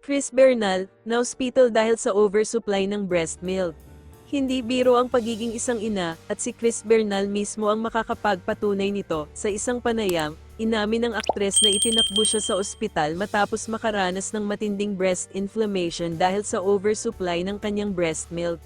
Chris Bernal, na-hospital dahil sa oversupply ng breast milk. Hindi biro ang pagiging isang ina, at si Chris Bernal mismo ang makakapagpatunay nito. Sa isang panayam, inamin ng aktres na itinakbo siya sa ospital matapos makaranas ng matinding breast inflammation dahil sa oversupply ng kanyang breast milk.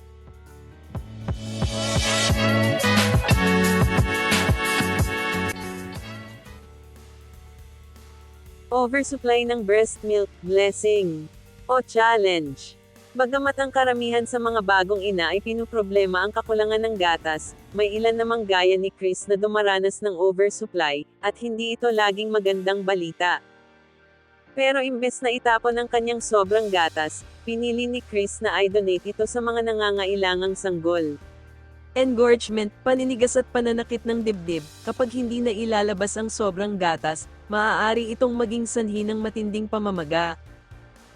Oversupply ng breast milk, blessing o challenge. Bagamat ang karamihan sa mga bagong ina ay pinuproblema ang kakulangan ng gatas, may ilan namang gaya ni Chris na dumaranas ng oversupply, at hindi ito laging magandang balita. Pero imbes na itapon ang kanyang sobrang gatas, pinili ni Chris na i-donate ito sa mga nangangailangang sanggol. Engorgement, paninigas at pananakit ng dibdib. Kapag hindi na ilalabas ang sobrang gatas, maaari itong maging sanhi ng matinding pamamaga.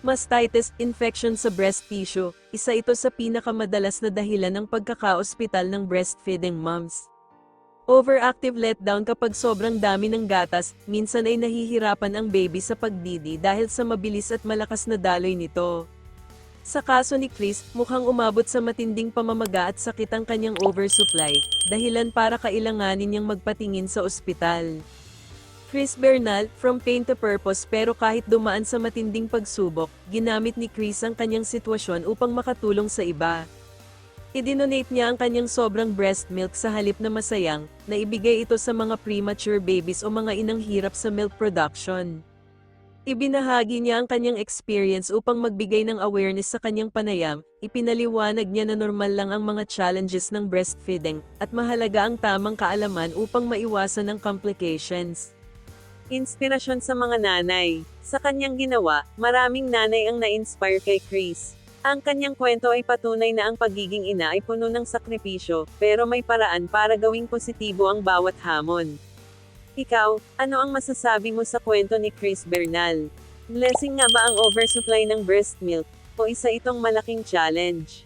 Mastitis, infection sa breast tissue, isa ito sa pinakamadalas na dahilan ng pagkaka-ospital ng breastfeeding moms. Overactive letdown, kapag sobrang dami ng gatas, minsan ay nahihirapan ang baby sa pagdidi dahil sa mabilis at malakas na daloy nito. Sa kaso ni Chris, mukhang umabot sa matinding pamamaga at sakit ang kanyang oversupply, dahilan para kailanganin niyang magpatingin sa ospital. Chris Bernal, from pain to purpose. Pero kahit dumaan sa matinding pagsubok, ginamit ni Chris ang kanyang sitwasyon upang makatulong sa iba. Idinonate niya ang kanyang sobrang breast milk sa halip na masayang, na ibigay ito sa mga premature babies o mga inang hirap sa milk production. Ibinahagi niya ang kanyang experience upang magbigay ng awareness sa kanyang panayam. Ipinaliwanag niya na normal lang ang mga challenges ng breastfeeding, at mahalaga ang tamang kaalaman upang maiwasan ang complications. Inspirasyon sa mga nanay. Sa kanyang ginawa, maraming nanay ang na-inspire kay Chris. Ang kanyang kwento ay patunay na ang pagiging ina ay puno ng sakripisyo, pero may paraan para gawing positibo ang bawat hamon. Ikaw, ano ang masasabi mo sa kwento ni Chris Bernal? Blessing nga ba ang oversupply ng breast milk, o isa itong malaking challenge?